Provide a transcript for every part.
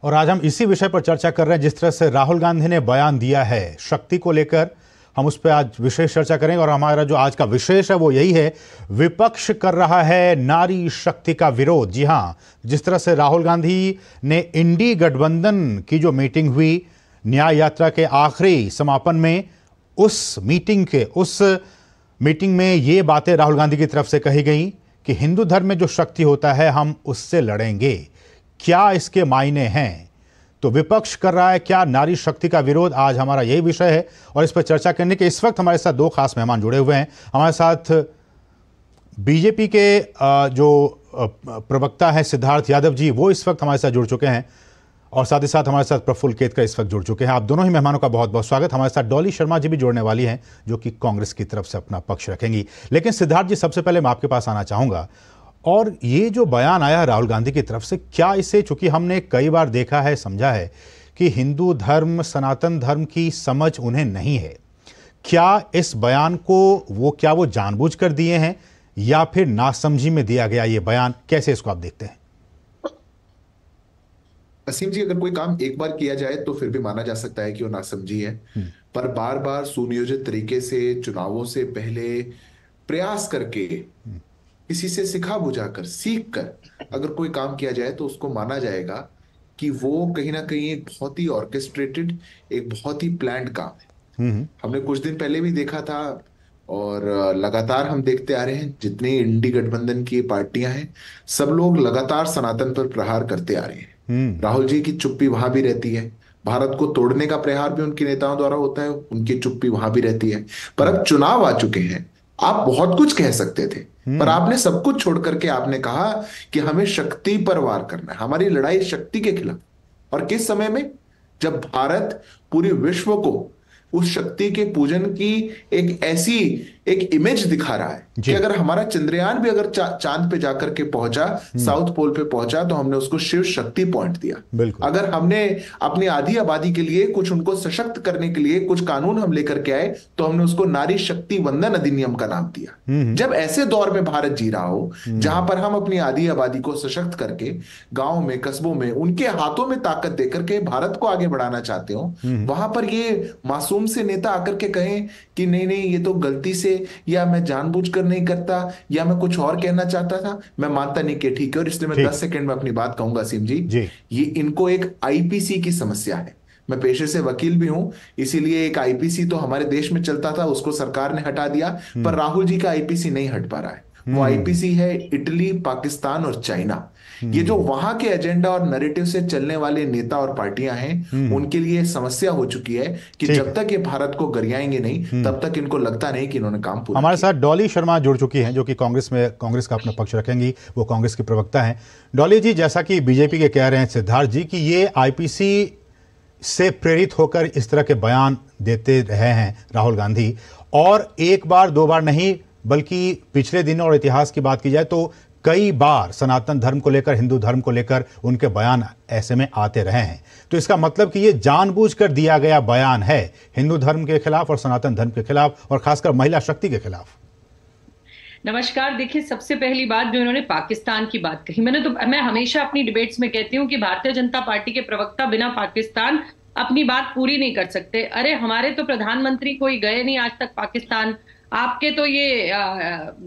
और आज हम इसी विषय पर चर्चा कर रहे हैं। जिस तरह से राहुल गांधी ने बयान दिया है शक्ति को लेकर, हम उस पर आज विशेष चर्चा करेंगे। और हमारा जो आज का विशेष है वो यही है, विपक्ष कर रहा है नारी शक्ति का विरोध। जी हां, जिस तरह से राहुल गांधी ने इंडी गठबंधन की जो मीटिंग हुई न्याय यात्रा के आखिरी समापन में, उस मीटिंग में ये बातें राहुल गांधी की तरफ से कही गई कि हिंदू धर्म में जो शक्ति होता है हम उससे लड़ेंगे। क्या इसके मायने हैं? तो विपक्ष कर रहा है क्या नारी शक्ति का विरोध, आज हमारा यही विषय है। और इस पर चर्चा करने के इस वक्त हमारे साथ दो खास मेहमान जुड़े हुए हैं। हमारे साथ बीजेपी के जो प्रवक्ता हैं सिद्धार्थ यादव जी, वो इस वक्त हमारे साथ जुड़ चुके हैं। और साथ ही साथ हमारे साथ प्रफुल्ल केतकर इस वक्त जुड़ चुके हैं। आप दोनों ही मेहमानों का बहुत बहुत स्वागत। हमारे साथ डॉली शर्मा जी भी जुड़ने वाली हैं, जो कि कांग्रेस की तरफ से अपना पक्ष रखेंगी। लेकिन सिद्धार्थ जी, सबसे पहले मैं आपके पास आना चाहूंगा। और ये जो बयान आया राहुल गांधी की तरफ से, क्या इसे, चूंकि हमने कई बार देखा है, समझा है कि हिंदू धर्म, सनातन धर्म की समझ उन्हें नहीं है, क्या इस बयान को वो जानबूझकर दिए हैं या फिर नासमझी में दिया गया ये बयान? कैसे इसको आप देखते हैं? असीम जी, अगर कोई काम एक बार किया जाए तो फिर भी माना जा सकता है कि वो नासमझी है, पर बार बार सुनियोजित तरीके से चुनावों से पहले प्रयास करके किसी से सिखा बुझाकर सीख कर अगर कोई काम किया जाए तो उसको माना जाएगा कि वो कहीं ना कहीं एक बहुत ही ऑर्केस्ट्रेटेड, एक बहुत ही प्लान्ड काम है। हमने कुछ दिन पहले भी देखा था और लगातार हम देखते आ रहे हैं, जितने इंडी गठबंधन की पार्टियां हैं सब लोग लगातार सनातन पर प्रहार करते आ रहे हैं। राहुल जी की चुप्पी वहां भी रहती है, भारत को तोड़ने का प्रहार भी उनके नेताओं द्वारा होता है, उनकी चुप्पी वहां भी रहती है। पर अब चुनाव आ चुके हैं, आप बहुत कुछ कह सकते थे, पर आपने सब कुछ छोड़ करके आपने कहा कि हमें शक्ति पर वार करना है, हमारी लड़ाई शक्ति के खिलाफ। और किस समय में? जब भारत पूरे विश्व को उस शक्ति के पूजन की एक ऐसी एक इमेज दिखा रहा है कि अगर हमारा चंद्रयान भी अगर चांद पे जाकर के पहुंचा, साउथ पोल पे पहुंचा, तो हमने उसको शिव शक्ति पॉइंट दिया। अगर हमने अपनी आधी आबादी के लिए कुछ, उनको सशक्त करने के लिए कुछ कानून हम लेकर के आए, तो हमने उसको नारी शक्ति वंदन अधिनियम का नाम दिया। जब ऐसे दौर में भारत जी रहा हो जहां पर हम अपनी आधी आबादी को सशक्त करके गांव में, कस्बों में उनके हाथों में ताकत देकर के भारत को आगे बढ़ाना चाहते हो, वहां पर ये मासूम से नेता आकर के कहें कि नहीं नहीं ये तो गलती से, या मैं जानबूझकर नहीं करता, या मैं कुछ और कहना चाहता था, मैं मानता नहीं कि ठीक है। और इसलिए मैं 10 सेकंड में अपनी बात कहूंगा सिंह जी, ये इनको एक आईपीसी की समस्या है। मैं पेशे से वकील भी हूं, इसीलिए एक आईपीसी तो हमारे देश में चलता था, उसको सरकार ने हटा दिया, पर राहुल जी का आईपीसी नहीं हट पा रहा है। वो आईपीसी है इटली, पाकिस्तान और चाइना। ये जो वहां के एजेंडा और नैरेटिव से चलने वाले नेता और पार्टियां हैं, उनके लिए समस्या हो चुकी है कि जब तक ये भारत को गरियाएंगे नहीं, तब तक इनको लगता नहीं कि इन्होंने काम पूरा। हमारे साथ डॉली शर्मा जुड़ चुकी हैं, जो कि कांग्रेस का अपना पक्ष रखेंगी, वो कांग्रेस की प्रवक्ता हैं। डॉली जी, जैसा कि बीजेपी के कह रहे हैं सिद्धार्थ जी कि ये आईपीसी से प्रेरित होकर इस तरह के बयान देते रहे हैं राहुल गांधी, और एक बार दो बार नहीं, बल्कि पिछले दिनों और इतिहास की बात की जाए तो कई बार सनातन धर्म को लेकर, हिंदू धर्म को लेकर उनके बयान ऐसे में आते रहे हैं। तो इसका मतलब कि ये जानबूझकर दिया गया बयान है हिंदू धर्म के खिलाफ और सनातन धर्म के खिलाफ, और खासकर महिला शक्ति के खिलाफ। नमस्कार। देखिए, सबसे पहली बात जो इन्होंने पाकिस्तान की बात कही, मैं हमेशा अपनी डिबेट्स में कहती हूँ कि भारतीय जनता पार्टी के प्रवक्ता बिना पाकिस्तान अपनी बात पूरी नहीं कर सकते। अरे हमारे तो प्रधानमंत्री कोई गए नहीं आज तक पाकिस्तान, आपके तो ये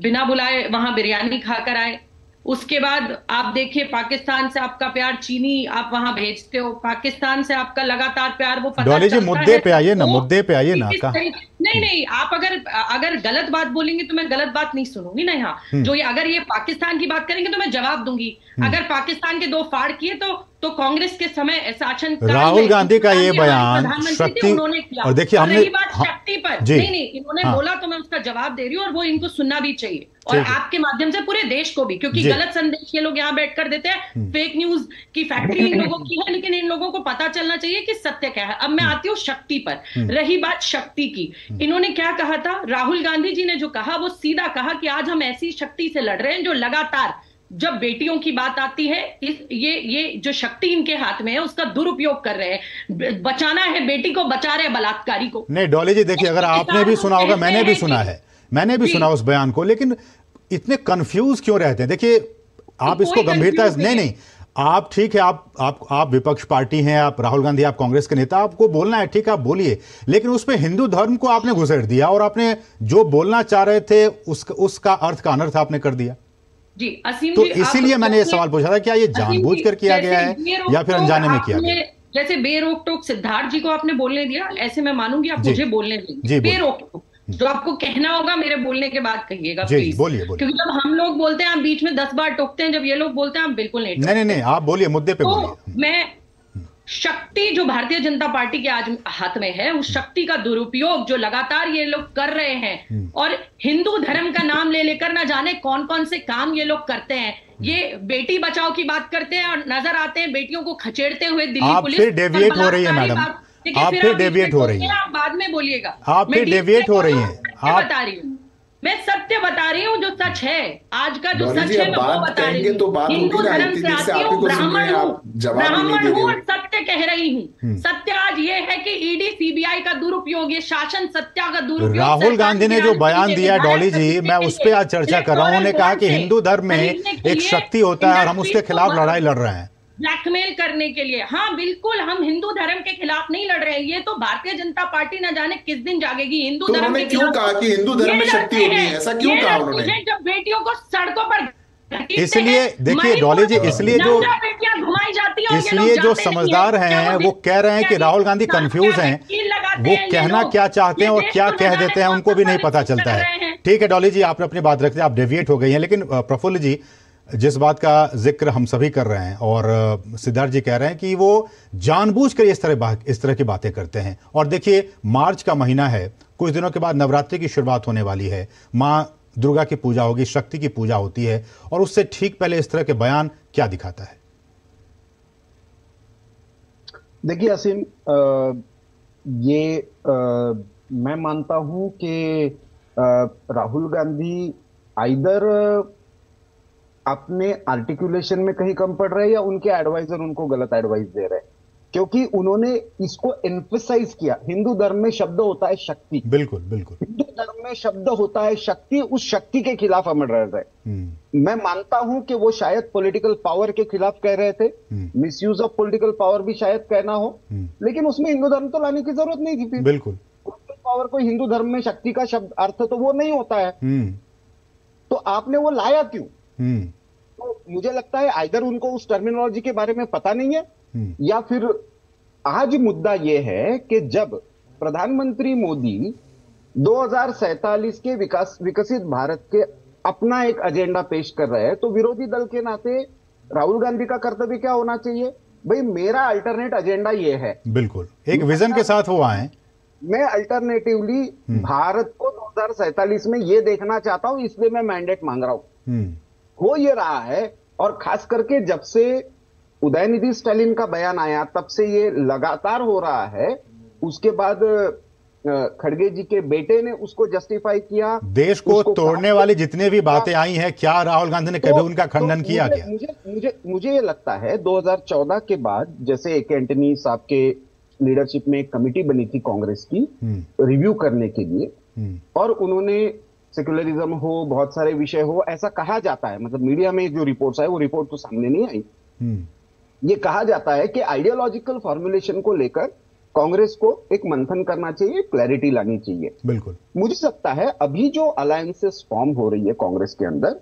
बिना बुलाए वहां बिरयानी खाकर आए। उसके बाद आप देखिए, पाकिस्तान से आपका प्यार, चीनी आप वहां भेजते हो, पाकिस्तान से आपका लगातार प्यार, वो पता डॉली जी मुद्दे पे आइए ना, मुद्दे पे आइए ना। नहीं, आप अगर गलत बात बोलेंगे तो मैं गलत बात नहीं सुनूंगी ना। यहाँ जो अगर ये पाकिस्तान की बात करेंगे तो मैं जवाब दूंगी। अगर पाकिस्तान के 2 फाड़ किए तो कांग्रेस के समय शासन राहुल गांधी का ये बयान शक्ति, उन्होंने किया। और देखिए हमने बात शक्ति पर नहीं, इन्होंने बोला तो मैं उसका जवाब दे रही हूँ, और वो इनको सुनना भी चाहिए, और आपके माध्यम से पूरे देश को भी, क्योंकि गलत संदेश ये लोग यहाँ बैठकर देते हैं। फेक न्यूज की फैक्ट्री इन लोगों की है, लेकिन इन लोगों को पता चलना चाहिए कि सत्य क्या है। अब मैं आती हूँ शक्ति पर। रही बात शक्ति की, इन्होंने क्या कहा था? राहुल गांधी जी ने जो कहा वो सीधा कहा कि आज हम ऐसी शक्ति से लड़ रहे हैं जो लगातार, जब बेटियों की बात आती है, ये जो शक्ति इनके हाथ में है उसका दुरुपयोग कर रहे हैं। बचाना है बेटी को, बचा रहे बलात्कारी को। नहीं डॉली जी, देखिए अगर आपने भी सुना होगा, मैंने भी सुना उस बयान को, लेकिन इतने कंफ्यूज क्यों रहते हैं? देखिए आप इसको गंभीरता से नहीं, आप ठीक है, आप विपक्ष पार्टी हैं, आप राहुल गांधी, आप कांग्रेस के नेता, आपको बोलना है, ठीक है, आप बोलिए, लेकिन उस पे हिंदू धर्म को आपने घुसेड़ दिया और आपने जो बोलना चाह रहे थे उसका अर्थ का अनर्थ आपने कर दिया जी। असीम तो जी, इसीलिए मैंने ये सवाल पूछा था, क्या ये जानबूझकर किया गया है या फिर अनजाने में किया गया? जैसे बेरोक टोक सिद्धार्थ जी को आपने बोलने दिया, ऐसे मैं मानूंगी आप मुझे बोलने देंगे। बेरोक टोक जो आपको कहना होगा मेरे बोलने के बाद कहिएगा प्लीज, बोलिए। क्योंकि जब हम लोग बोलते हैं आप बीच में 10 बार टोकते हैं, जब ये लोग बोलते हैं आप बिल्कुल नहीं। नहीं, आप बोलिए, मुद्दे पे बोलिए। मैं शक्ति जो भारतीय जनता पार्टी के आज हाथ में है, उस शक्ति का दुरुपयोग जो लगातार ये लोग कर रहे हैं, और हिंदू धर्म का नाम ले लेकर ना जाने कौन कौन से काम ये लोग करते हैं। ये बेटी बचाओ की बात करते हैं और नजर आते हैं बेटियों को खचेड़ते हुए दिल्ली पुलिस। फिर डेविएट हो रही है मैडम, आप फिर डेविएट हो रही है, आप बाद में बोलिएगा। आप फिर डेविएट हो रही हैं। आप बता रही हूँ, मैं सत्य बता रही हूँ जो सच है, आज का जो सच है मैं वो बता रही हूँ। हिंदू धर्म से आती हूँ, ब्राह्मण हूँ और सत्य कह रही हूँ। सत्य आज ये है कि ईडी सीबीआई का दुरुपयोग, ये शासन सत्ता का दुरुपयोग। राहुल गांधी ने जो बयान दिया डॉली जी, मैं उस पर आज चर्चा कर रहा हूँ। उन्होंने कहा कि हिंदू धर्म में एक शक्ति होता है और हम उसके खिलाफ लड़ाई लड़ रहे हैं, ब्लैकमेल करने के लिए। हाँ बिल्कुल, हम हिंदू धर्म के खिलाफ नहीं लड़ रहे हैं। ये तो भारतीय जनता पार्टी न जाने किस दिन जागेगी हिंदू धर्म के खिलाफ। क्यों कहा कि हिंदू धर्म में शक्ति होती है, ऐसा क्यों कहा उन्होंने? जब बेटियों को सड़कों पर, इसलिए देखिए डॉली जी, इसलिए जो समझदार हैं वो कह रहे हैं कि राहुल गांधी कंफ्यूज हैं, वो कहना क्या चाहते हैं और क्या कह देते हैं उनको भी नहीं पता चलता है। ठीक है डॉली जी, आपने अपनी बात रखते हैं, आप डेविएट हो गई हैं, लेकिन प्रफुल्ल जी जिस बात का जिक्र हम सभी कर रहे हैं और सिद्धार्थ जी कह रहे हैं कि वो जानबूझकर इस तरह की बातें करते हैं। और देखिए मार्च का महीना है, कुछ दिनों के बाद नवरात्रि की शुरुआत होने वाली है, माँ दुर्गा की पूजा होगी, शक्ति की पूजा होती है, और उससे ठीक पहले इस तरह के बयान क्या दिखाता है? देखिए असीम, मैं मानता हूं कि राहुल गांधी आइदर अपने आर्टिकुलेशन में कहीं कम पड़ रहे हैं या उनके एडवाइजर उनको गलत एडवाइस दे रहे हैं, क्योंकि उन्होंने इसको एम्फसाइज किया। हिंदू धर्म में शब्द होता है शक्ति, बिल्कुल हिंदू धर्म में शब्द होता है शक्ति, उस शक्ति के खिलाफ अमर रह रहे। मैं मानता हूं कि वो शायद पॉलिटिकल पावर के खिलाफ कह रहे थे, मिसयूज ऑफ पॉलिटिकल पावर भी शायद कहना हो, लेकिन उसमें हिंदू धर्म तो लाने की जरूरत नहीं थी। बिल्कुल पावर को हिंदू धर्म में शक्ति का शब्द अर्थ तो वो नहीं होता है, तो आपने वो लाया क्यों? तो मुझे लगता है आइदर उनको उस टर्मिनोलॉजी के बारे में पता नहीं है, या फिर आज मुद्दा यह है कि जब प्रधानमंत्री मोदी 2047 के विकसित भारत के अपना एक एजेंडा पेश कर रहे हैं, तो विरोधी दल के नाते राहुल गांधी का कर्तव्य क्या होना चाहिए? भाई मेरा अल्टरनेट एजेंडा ये है, बिल्कुल एक विजन के साथ वो आए, मैं अल्टरनेटिवली भारत को 2047 में ये देखना चाहता हूं, इसलिए मैं मैंडेट मांग रहा हूं। हो ये रहा है, और खास करके जब से उदयनिधि स्टालिन का बयान आया तब से ये लगातार हो रहा है। उसके बाद खड़गे जी के बेटे ने उसको जस्टिफाई किया। देश को तोड़ने वाली जितने भी बातें आई हैं, क्या राहुल गांधी ने कभी उनका खंडन किया क्या? मुझे ये लगता है 2014 के बाद, जैसे एक एंटनी साहब के लीडरशिप में एक कमिटी बनी थी कांग्रेस की रिव्यू करने के लिए, और उन्होंने सेक्युलरिज्म हो, बहुत सारे विषय हो, ऐसा कहा जाता है, मतलब मीडिया में जो रिपोर्ट्स है वो रिपोर्ट तो सामने नहीं आई, ये कहा जाता है कि आइडियोलॉजिकल फॉर्मुलेशन को लेकर कांग्रेस को एक मंथन करना चाहिए, क्लैरिटी लानी चाहिए। बिल्कुल मुझे लगता है अभी जो अलायंसेस फॉर्म हो रही है कांग्रेस के अंदर,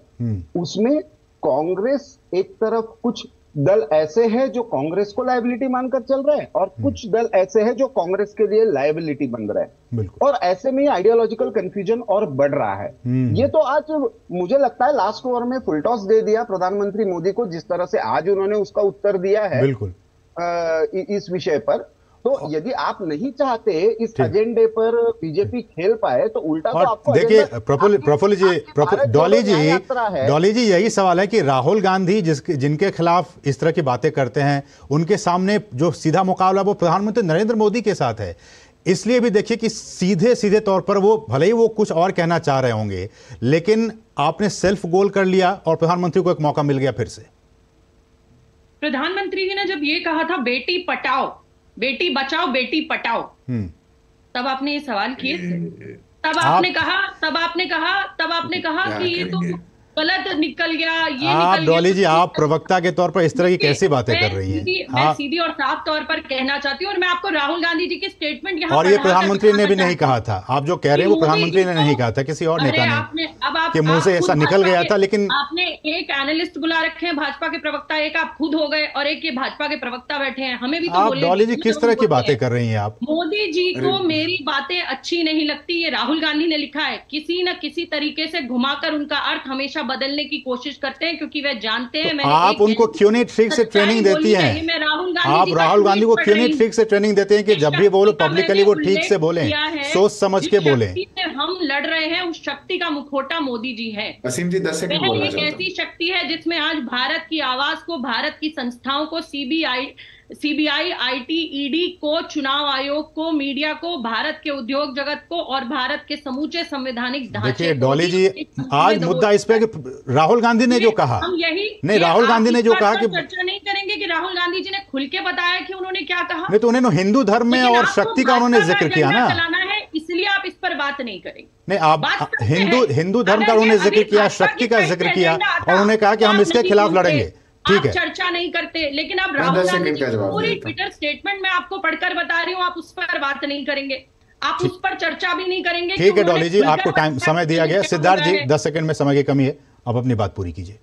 उसमें कांग्रेस एक तरफ कुछ दल ऐसे हैं जो कांग्रेस को लायबिलिटी मानकर चल रहे हैं, और कुछ दल ऐसे हैं जो कांग्रेस के लिए लायबिलिटी बन रहे हैं, और ऐसे में आइडियोलॉजिकल कंफ्यूजन और बढ़ रहा है। ये तो आज मुझे लगता है लास्ट ओवर में फुल टॉस दे दिया प्रधानमंत्री मोदी को, जिस तरह से आज उन्होंने उसका उत्तर दिया है इस विषय पर। तो यदि आप नहीं चाहते इस एजेंडे पर बीजेपी खेल पाए, तो उल्टा तो आपको देखिए प्रफुल्ल जी, डॉली जी यही सवाल है कि राहुल गांधी जिनके खिलाफ इस तरह की बातें करते हैं, उनके सामने जो सीधा मुकाबला वो प्रधानमंत्री नरेंद्र मोदी के साथ है। इसलिए भी देखिए कि सीधे तौर पर वो भले ही वो कुछ और कहना चाह रहे होंगे, लेकिन आपने सेल्फ गोल कर लिया और प्रधानमंत्री को एक मौका मिल गया फिर से। प्रधानमंत्री जी ने जब ये कहा था बेटी पटाओ, बेटी बचाओ बेटी पटाओ, तब आपने ये सवाल किए थे, तब आपने कहा कि ये तो गलत निकल गया, ये आप निकल डॉली गया। जी, आप प्रवक्ता के तौर पर इस तरह की कैसी बातें कर रही हैं? मैं सीधी और साफ तौर पर कहना चाहती हूँ, और मैं आपको राहुल गांधी जी की स्टेटमेंट यहाँ और ये प्रधानमंत्री ने भी नहीं कहा था, आप जो कह रहे हैं वो प्रधानमंत्री ने नहीं कहा था, किसी और नेता ने के मुंह से ऐसा निकल गया था। लेकिन आपने एक एनालिस्ट बुला रखे हैं भाजपा के प्रवक्ता, एक आप खुद हो गए और एक ये भाजपा के प्रवक्ता बैठे हैं, हमें भी तो आप डॉली जी किस तरह की बातें कर रही हैं आप? मोदी जी को मेरी बातें अच्छी नहीं लगती, ये राहुल गांधी ने लिखा है, किसी न किसी तरीके से घुमाकर उनका अर्थ हमेशा बदलने की कोशिश करते हैं, क्योंकि वे जानते हैं। तो आप उनको क्यों नहीं ठीक से ट्रेनिंग देती हैं? आप राहुल गांधी को क्यों नहीं ठीक से ट्रेनिंग देते हैं कि जब भी बोलो पब्लिकली वो ठीक से बोले, सोच समझ के बोले? हम लड़ रहे हैं, उस शक्ति का मुखौटा मोदी जी है। असीम जी 10 सेकंड बोलना चाहता हूं। एक ऐसी शक्ति है जिसमें आज भारत की आवाज को, भारत की संस्थाओं को, सीबीआई, आईटी, ईडी को, चुनाव आयोग को, मीडिया को, भारत के उद्योग जगत को और भारत के समूचे संवैधानिक ढांचे। देखिए डॉली जी, आज मुद्दा इस पे कि राहुल गांधी ने जो कहा, हम यही नहीं, राहुल गांधी ने जो कहा कि चर्चा नहीं करेंगे कि राहुल गांधी जी ने खुल के बताया कि उन्होंने क्या कहा। नहीं, तो उन्होंने हिंदू धर्म में और शक्ति का उन्होंने जिक्र किया ना, इसलिए आप इस पर बात नहीं करेंगे। नहीं, आप हिंदू धर्म का उन्होंने जिक्र किया, शक्ति का जिक्र किया, और उन्होंने कहा कि हम इसके खिलाफ लड़ेंगे। ठीक है, चर्चा नहीं करते, लेकिन अब राहुल गांधी की पूरी ट्विटर स्टेटमेंट मैं आपको पढ़कर बता रही हूँ, आप उस पर बात नहीं करेंगे, आप उस पर चर्चा भी नहीं करेंगे। ठीक है डॉली जी, आपको टाइम समय दिया गया। सिद्धार्थ जी 10 सेकंड में समय की कमी है, आप अपनी बात पूरी कीजिए।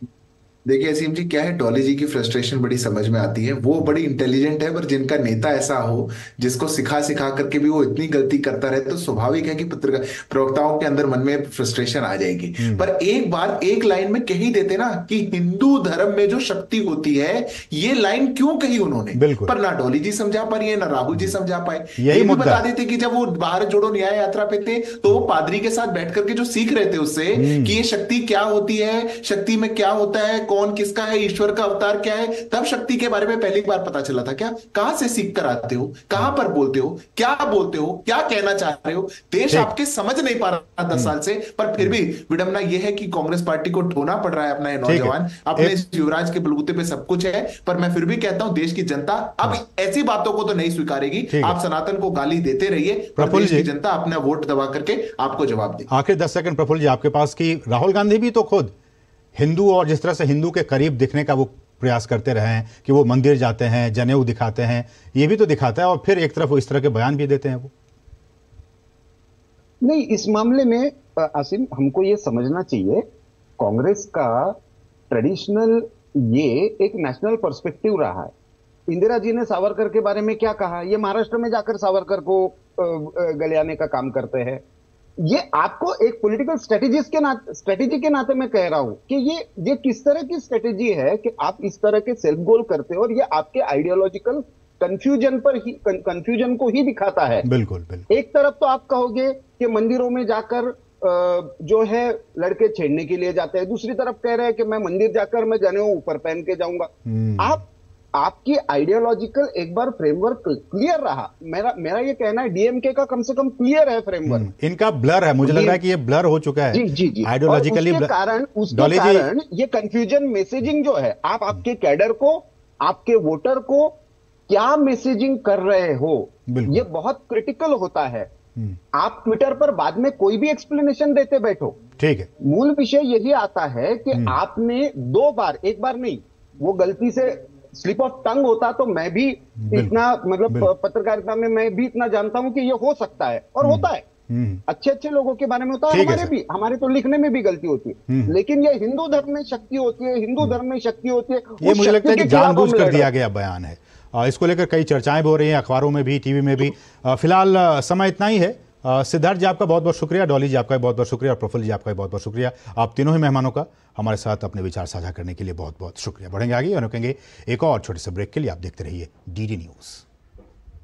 देखिए असीम जी, क्या है, डॉली जी की फ्रस्ट्रेशन बड़ी समझ में आती है, वो बड़ी इंटेलिजेंट है, पर जिनका नेता ऐसा हो जिसको सिखा सिखा करके भी वो इतनी गलती करता रहे, तो स्वाभाविक है कि प्रवक्ताओं के अंदर मन में फ्रस्ट्रेशन आ जाएगी। पर एक बार एक लाइन में कह ही देते ना कि हिंदू धर्म में जो शक्ति होती है, ये लाइन क्यों कही उन्होंने, पर ना डॉली जी समझा पा रही है, ना राहुल जी समझा पाए। यही बता देते कि जब वो भारत जोड़ो न्याय यात्रा पे थे, तो वो पादरी के साथ बैठ करके जो सीख रहे थे उससे कि ये शक्ति क्या होती है, शक्ति में क्या होता है, कौन किसका है, ईश्वर का अवतार क्या है, तब शक्ति के बारे में पहली बार पता चला था। क्या, कहां से सीख कर आते हो, कहां पर बोलते हो, क्या बोलते हो, क्या कहना चाह रहे हो, देश आपके समझ नहीं पा रहा 10 साल से। पर फिर भी विडंबना यह है कि कांग्रेस पार्टी को ढोना पड़ रहा है अपना नौजवान, अपने युवराज के बलबूते पे सब कुछ है। पर मैं फिर भी कहता हूं, देश की जनता अब ऐसी बातों को तो नहीं स्वीकारेगी। आप सनातन को गाली देते रहिए, प्रफुल्ल जी, जनता अपना वोट दबा करके आपको जवाब दे। आखिर 10 सेकंड प्रफुल्ल जी आपके पास की राहुल गांधी भी तो खुद हिंदू, और जिस तरह से हिंदू के करीब दिखने का वो प्रयास करते रहे हैं कि वो मंदिर जाते हैं, जनेऊ दिखाते हैं, ये भी तो दिखाता है, और फिर एक तरफ वो इस तरह के बयान भी देते हैं। वो नहीं, इस मामले में आसिम, हमको ये समझना चाहिए, कांग्रेस का ट्रेडिशनल ये एक नेशनल पर्सपेक्टिव रहा है। इंदिरा जी ने सावरकर के बारे में क्या कहा, ये महाराष्ट्र में जाकर सावरकर को गलियाने का काम करते हैं। ये आपको एक पॉलिटिकल स्ट्रेटेजी के नाते मैं कह रहा हूं कि ये किस तरह की स्ट्रेटेजी है कि आप इस तरह के सेल्फ गोल करते हो, और ये आपके आइडियोलॉजिकल कंफ्यूजन को ही दिखाता है। बिल्कुल बिल्कुल। एक तरफ तो आप कहोगे कि मंदिरों में जाकर जो है लड़के छेड़ने के लिए जाते हैं, दूसरी तरफ कह रहे हैं कि मैं मंदिर जाकर मैं जनेऊ ऊपर पहन के जाऊंगा। आपकी आइडियोलॉजिकल एक बार फ्रेमवर्क क्लियर रहा। मेरा ये कहना है, डीएमके का कम से कम क्लियर है फ्रेमवर्क। इनका ब्लर है, मुझे लग रहा है कि ये ब्लर हो चुका है। जी आइडियोलॉजिकली उसके कारण ये कंफ्यूजन मैसेजिंग जो है, आप आपके कैडर को, आपके वोटर को क्या मैसेजिंग कर रहे हो, ये बहुत क्रिटिकल होता है। आप ट्विटर पर बाद में कोई भी एक्सप्लेनेशन देते बैठो, ठीक है, मूल विषय यही आता है कि आपने 2 बार, एक बार नहीं, वो गलती से स्लिप ऑफ टंग होता तो मैं भी इतना, मतलब पत्रकारिता में मैं भी इतना जानता हूं कि ये हो सकता है, और होता है, अच्छे लोगों के बारे में होता है, हमारे तो लिखने में भी गलती होती है। लेकिन ये हिंदू धर्म में शक्ति होती है, हिंदू धर्म में शक्ति होती है, ये मुझे लगता है कि जानबूझ कर दिया गया बयान है। इसको लेकर कई चर्चाएं हो रही हैं, अखबारों में भी, टीवी में भी। फिलहाल समय इतना ही है। सिद्धार्थ जी आपका बहुत बहुत शुक्रिया, डॉली जी आपका बहुत बहुत शुक्रिया, और प्रफुल्ल जी आपका बहुत बहुत शुक्रिया। आप तीनों ही मेहमानों का हमारे साथ अपने विचार साझा करने के लिए बहुत बहुत शुक्रिया। बढ़ेंगे आगे और रुकेंगे एक और छोटे से ब्रेक के लिए। आप देखते रहिए डीडी न्यूज़।